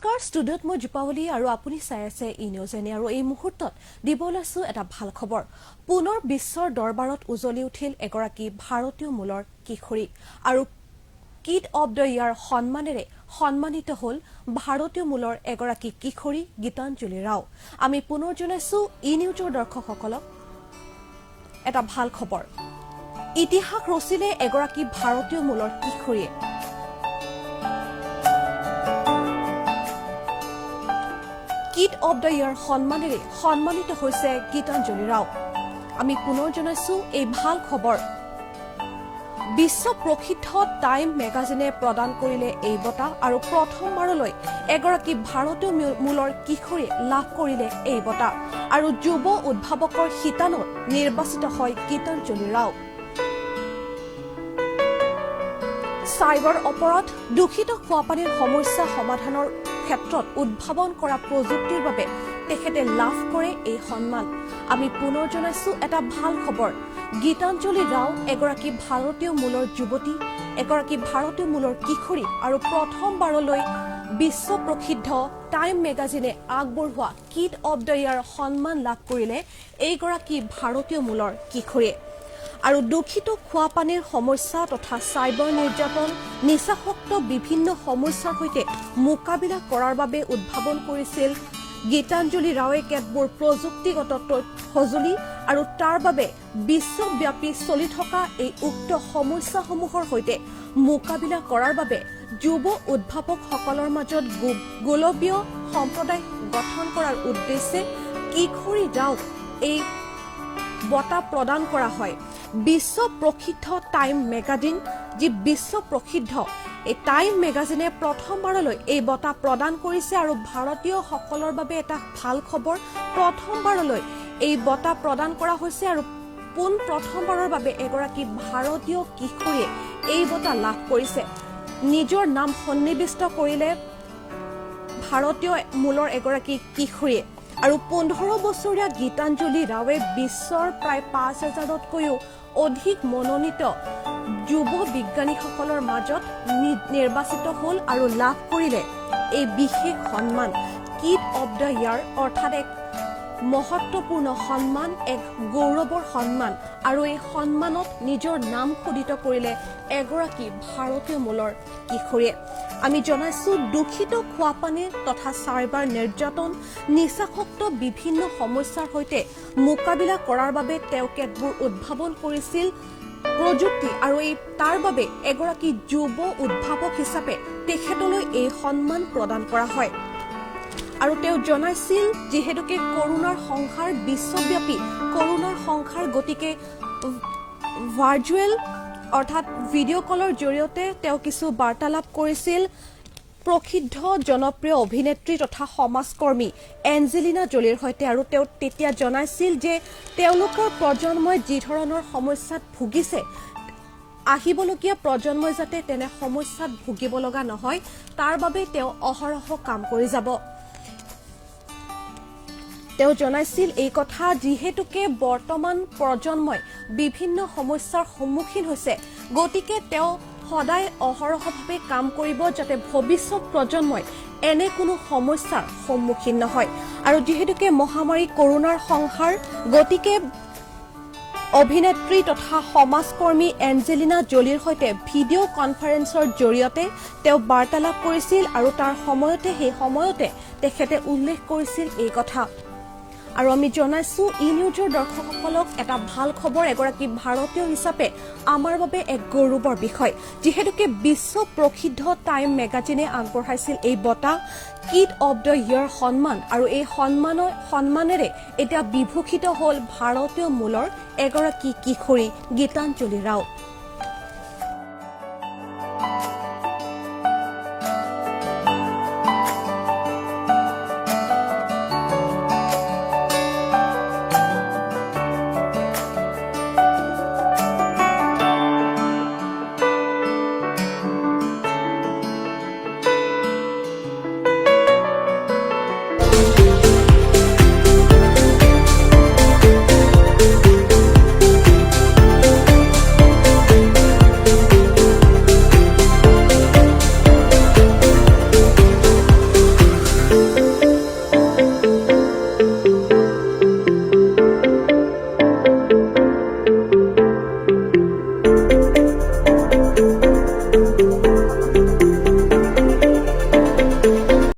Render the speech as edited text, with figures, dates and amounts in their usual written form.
নমস্কাৰ ষ্টুডিঅ'ত মই দীপাৱলী আৰু আপুনি চাই আছে ই নিউজ এনে আৰু এই মুহূৰ্তত দিবলৈ আছো এটা ভাল খবৰ পুনৰ বিশ্বৰ দৰবাৰত উজলি উঠিল এগৰাকী ভাৰতীয় মূলৰ কিশোৰী আৰু কিড অফ দ্য ইয়াৰ সন্মানেৰে সন্মানিত হল ভাৰতীয় মূলৰ এগৰাকী কিশোৰী গীতাঞ্জলি ৰাও আমি পুনৰ জনাইছো ই নিউজৰ দৰ্শকসকলক এটা ভাল খবৰ ইতিহাস ৰচিলে এগৰাকী ভাৰতীয় মূলৰ কিশোৰীয়ে কিড অফ দ্য ইয়াৰ সন্মানেৰে সন্মানিত হৈছে গীতাঞ্জলি ৰাও আমি পুনৰ জনাইছো এই ভাল খবৰ বিশ্ব প্ৰসিদ্ধ টাইম মেগাজিনে প্ৰদান কৰিলে এই বঁটা আৰু প্ৰথমবাৰলৈ এগৰাকী ভাৰতীয় মূলৰ কিশোৰীয়ে লাভ কৰিলে এই বঁটা আৰু যুৱ উদ্ভাৱকৰ শিতানত নিৰ্বাচিত হয় গীতাঞ্জলি ৰাও সাইবাৰ অপৰাধ দূষিত খোৱাপানীৰ সমস্যা সমাধানৰ ক্ষেত্ৰত উদ্ভাৱন কৰা প্ৰযুক্তিৰ বাবে তেখেতে লাভ কৰে এই সন্মান আমি পুনৰ জনাইছো এটা ভাল খবৰ গীতাঞ্জলি ৰাও এগৰাকী ভাৰতীয় মূলৰ যুৱতী এগৰাকী ভাৰতীয় মূলৰ কিশোৰী আৰু প্ৰথমবাৰলৈ বিশ্ব প্ৰসিদ্ধ টাইম মেগাজিনে আগবঢ়োৱা কিড অফ দ্য ইয়াৰ সন্মান লাভ কৰিলে এইগৰাকী ভাৰতীয় মূলৰ কিশোৰীয়ে আৰু দূষিত খোৱাপানীৰ সমস্যা তথা সাইবাৰ নিৰ্যাতন নিচাসক্ত বিভিন্ন সমস্যাৰ সৈতে মোকাবিলা কৰাৰ বাবে উদ্ভাৱন কৰিছিল গীতাঞ্জলি ৰাওয়ে কেতবোৰ প্ৰযুক্তিগত সঁজুলি আৰু তাৰ বাবে বিশ্বব্যাপী চলি থকা এই উক্ত সমস্যাসমূহৰ সৈতে মোকাবিলা কৰাৰ বাবে যুৱ উদ্ভাৱকসকলৰ মাজত গোলকীয় সম্প্ৰদায় গঠন কৰাৰ উদ্দেশ্যে কিশোৰী ৰাওক এই বঁটা প্ৰদান কৰা হয় বিশ্ব প্ৰসিদ্ধ টাইম মেগাজিন যি বিশ্ব প্ৰসিদ্ধ এই টাইম মেগাজিনে প্ৰথমবাৰলৈ এই বঁটা প্ৰদান কৰিছে আৰু ভাৰতীয়সকলৰ বাবে এটা ভাল খবৰ প্ৰথমবাৰলৈ এই বঁটা প্ৰদান কৰা হৈছে আৰু পোন প্ৰথমবাৰৰ বাবে এগৰাকী ভাৰতীয় কিশোৰীয়ে এই বঁটা লাভ কৰিছে নিজৰ নাম সন্নিৱিষ্ট কৰিলে ভাৰতীয় মূলৰ এগৰাকী কিশোৰীয়ে আৰু 15 বছৰীয়া গীতাঞ্জলি ৰাওয়ে বিশ্বৰ প্ৰায় 5000তকৈও অধিক মনোনীত যুৱ বিজ্ঞানীসকলৰ মাজত নিৰ্বাচিত হল আৰু লাভ কৰিলে এই বিশেষ সন্মান কিড অফ দ্য ইয়াৰ অৰ্থাৎ এক মহত্বপূৰ্ণ সন্মান এক গৌৰৱৰ সন্মান আৰু এই সন্মানত নিজৰ নাম খোদিত কৰিলে এগৰাকী ভাৰতীয় মূলৰ কিশোৰীয়ে আমি জনাইছো দূষিত খোৱাপানী তথা সাইবাৰ নিৰ্যাতন নিচাসক্ত বিভিন্ন সমস্যাৰ সৈতে মোকাবিলা কৰাৰ বাবে তেওঁ কেতবোৰ উদ্ভাৱন কৰিছিল প্ৰযুক্তি আৰু এই তাৰ বাবে এগৰাকী যুৱ উদ্ভাৱক হিচাপে তেখেতলৈ এই সন্মান প্ৰদান কৰা হয় আৰু তেওঁ জনাইছিল যিহেতুকে কৰোনাৰ সংসাৰ বিশ্বব্যাপী কৰোনাৰ সংসাৰ গতিকে ভাৰ্চুৱেল অৰ্থাৎ ভিডিঅ' কলৰ জৰিয়তে তেওঁ কিছু বাৰ্তালাপ কৰিছিল প্ৰসিদ্ধ জনপ্ৰিয় অভিনেত্ৰী তথা সমাজকৰ্মী এঞ্জেলিনা জলিৰ সৈতে আৰু তেওঁ তেতিয়া জনাইছিল যে তেওঁলোকৰ প্ৰজন্মই যি ধৰণৰ সমস্যাত ভুগিছে আহিবলগীয়া প্ৰজন্মই যাতে তেনে সমস্যাত ভুগিব লগা নহয় তাৰ বাবে তেওঁ অহৰহ কাম কৰি যাব তেওঁ জনাইছিল এই কথা যিহেতুকে বৰ্তমান প্ৰজন্মই বিভিন্ন সমস্যাৰ সন্মুখীন হৈছে গতিকে তেওঁ সদায় অহৰহভাৱে কাম কৰিব যাতে ভৱিষ্যত প্ৰজন্মই এনে কোনো সমস্যাৰ সন্মুখীন নহয় আৰু যিহেতুকে মহামাৰী কৰোনাৰ সংসাৰ গতিকে অভিনেত্ৰী তথা সমাজকৰ্মী এঞ্জেলিনা জলিৰ সৈতে ভিডিঅ' কনফাৰেন্সৰ জৰিয়তে তেওঁ বাৰ্তালাপ কৰিছিল আৰু তাৰ সময়তে সেই সময়তে তেখেতে উল্লেখ কৰিছিল এই কথা আৰু আমি জনাইছো ই নিউজৰ দৰ্শকসকলক এটা ভাল খবৰ এগৰাকী ভাৰতীয় হিচাপে আমাৰ বাবে এক গৌৰৱৰ বিষয় যিহেতুকে বিশ্ব প্ৰসিদ্ধ টাইম মেগাজিনে আগবঢ়াইছিল এই বঁটা কিড অফ দ্য ইয়াৰ সন্মান আৰু এই সন্মানেৰে এতিয়া বিভূষিত হল ভাৰতীয় মূলৰ এগৰাকী কিশোৰী গীতাঞ্জলি ৰাও